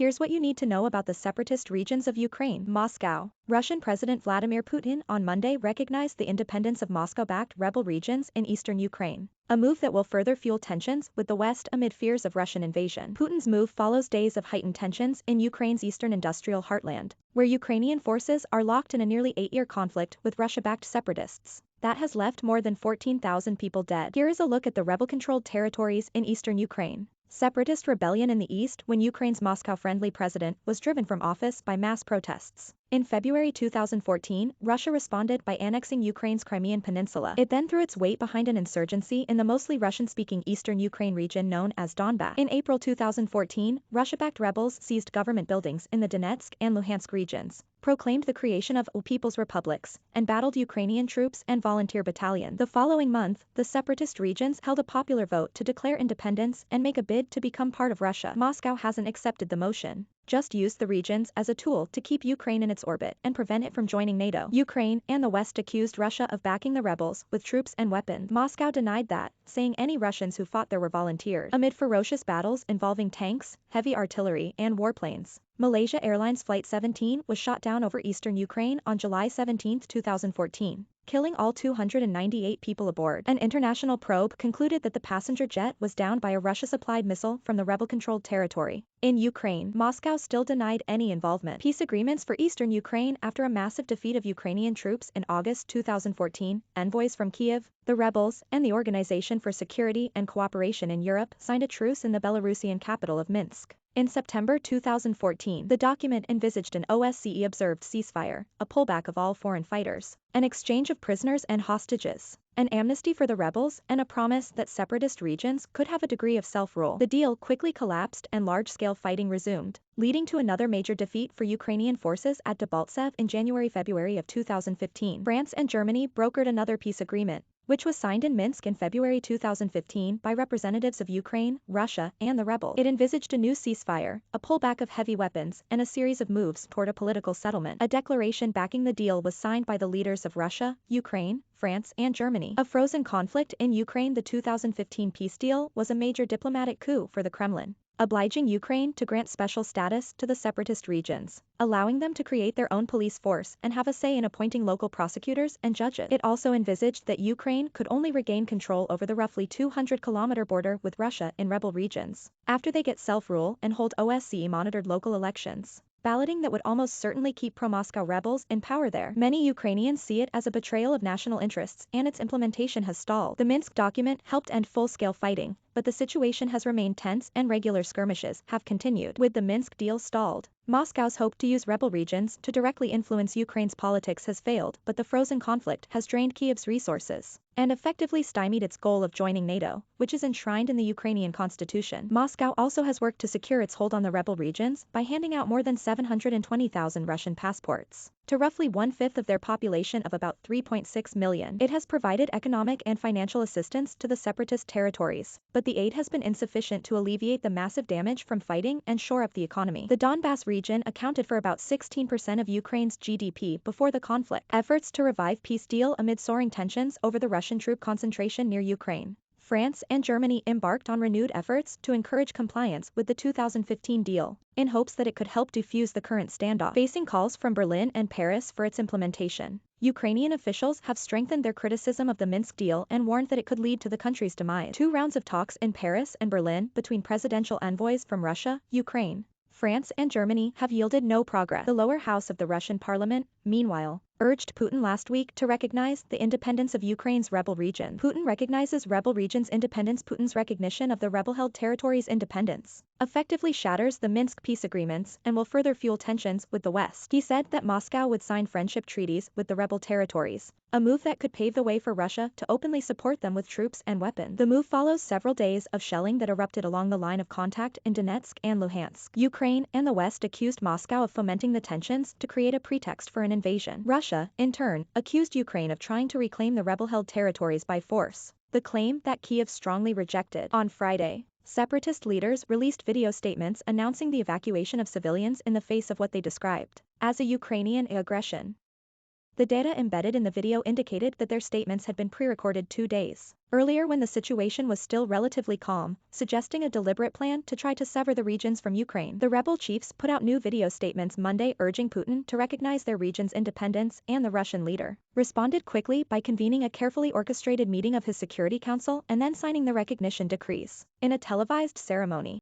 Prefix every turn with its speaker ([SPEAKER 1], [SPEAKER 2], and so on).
[SPEAKER 1] Here's what you need to know about the separatist regions of Ukraine. Moscow. Russian President Vladimir Putin on Monday recognized the independence of Moscow-backed rebel regions in eastern Ukraine, a move that will further fuel tensions with the West amid fears of Russian invasion. Putin's move follows days of heightened tensions in Ukraine's eastern industrial heartland, where Ukrainian forces are locked in a nearly 8-year conflict with Russia-backed separatists that has left more than 14,000 people dead. Here is a look at the rebel-controlled territories in eastern Ukraine. Separatist rebellion in the east when Ukraine's Moscow-friendly president was driven from office by mass protests. In February 2014, Russia responded by annexing Ukraine's Crimean Peninsula. It then threw its weight behind an insurgency in the mostly Russian-speaking eastern Ukraine region known as Donbas. In April 2014, Russia-backed rebels seized government buildings in the Donetsk and Luhansk regions, proclaimed the creation of People's Republics, and battled Ukrainian troops and volunteer battalions. The following month, the separatist regions held a popular vote to declare independence and make a bid to become part of Russia. Moscow hasn't accepted the motion, just used the regions as a tool to keep Ukraine in its orbit and prevent it from joining NATO. Ukraine and the West accused Russia of backing the rebels with troops and weapons. Moscow denied that, saying any Russians who fought there were volunteers. Amid ferocious battles involving tanks, heavy artillery, and warplanes, Malaysia Airlines Flight 17 was shot down over eastern Ukraine on July 17, 2014, killing all 298 people aboard. An international probe concluded that the passenger jet was downed by a Russia-supplied missile from the rebel-controlled territory. In Ukraine, Moscow still denied any involvement. Peace agreements for eastern Ukraine after a massive defeat of Ukrainian troops in August 2014, envoys from Kyiv, the rebels, and the Organization for Security and Cooperation in Europe signed a truce in the Belarusian capital of Minsk. In September 2014, the document envisaged an OSCE-observed ceasefire, a pullback of all foreign fighters, an exchange of prisoners and hostages, an amnesty for the rebels, and a promise that separatist regions could have a degree of self-rule. The deal quickly collapsed and large-scale fighting resumed, leading to another major defeat for Ukrainian forces at Debaltseve in January-February of 2015. France and Germany brokered another peace agreement, which was signed in Minsk in February 2015 by representatives of Ukraine, Russia, and the rebels. It envisaged a new ceasefire, a pullback of heavy weapons, and a series of moves toward a political settlement. A declaration backing the deal was signed by the leaders of Russia, Ukraine, France, and Germany. A frozen conflict in Ukraine. The 2015 peace deal was a major diplomatic coup for the Kremlin, obliging Ukraine to grant special status to the separatist regions, allowing them to create their own police force and have a say in appointing local prosecutors and judges. It also envisaged that Ukraine could only regain control over the roughly 200-kilometer border with Russia in rebel regions after they get self-rule and hold OSCE-monitored local elections, balloting that would almost certainly keep pro-Moscow rebels in power there. Many Ukrainians see it as a betrayal of national interests, and its implementation has stalled. The Minsk document helped end full-scale fighting, but the situation has remained tense and regular skirmishes have continued. With the Minsk deal stalled, Moscow's hope to use rebel regions to directly influence Ukraine's politics has failed, but the frozen conflict has drained Kyiv's resources and effectively stymied its goal of joining NATO, which is enshrined in the Ukrainian constitution. Moscow also has worked to secure its hold on the rebel regions by handing out more than 720,000 Russian passports to roughly one-fifth of their population of about 3.6 million. It has provided economic and financial assistance to the separatist territories, but the aid has been insufficient to alleviate the massive damage from fighting and shore up the economy. The Donbas region accounted for about 16% of Ukraine's GDP before the conflict. Efforts to revive peace deal amid soaring tensions over the Russian troop concentration near Ukraine. France and Germany embarked on renewed efforts to encourage compliance with the 2015 deal, in hopes that it could help defuse the current standoff. Facing calls from Berlin and Paris for its implementation, Ukrainian officials have strengthened their criticism of the Minsk deal and warned that it could lead to the country's demise. 2 rounds of talks in Paris and Berlin between presidential envoys from Russia, Ukraine, France, and Germany have yielded no progress. The lower house of the Russian parliament, meanwhile, urged Putin last week to recognize the independence of Ukraine's rebel region. Putin recognizes rebel region's independence. Putin's recognition of the rebel-held territories' independence effectively shatters the Minsk peace agreements and will further fuel tensions with the West. He said that Moscow would sign friendship treaties with the rebel territories, a move that could pave the way for Russia to openly support them with troops and weapons. The move follows several days of shelling that erupted along the line of contact in Donetsk and Luhansk. Ukraine and the West accused Moscow of fomenting the tensions to create a pretext for an invasion. Russia, in turn, accused Ukraine of trying to reclaim the rebel-held territories by force, the claim that Kyiv strongly rejected. On Friday, separatist leaders released video statements announcing the evacuation of civilians in the face of what they described as a Ukrainian aggression. The data embedded in the video indicated that their statements had been pre-recorded 2 days earlier when the situation was still relatively calm, suggesting a deliberate plan to try to sever the regions from Ukraine. The rebel chiefs put out new video statements Monday urging Putin to recognize their region's independence, and the Russian leader responded quickly by convening a carefully orchestrated meeting of his Security Council and then signing the recognition decrees. In a televised ceremony,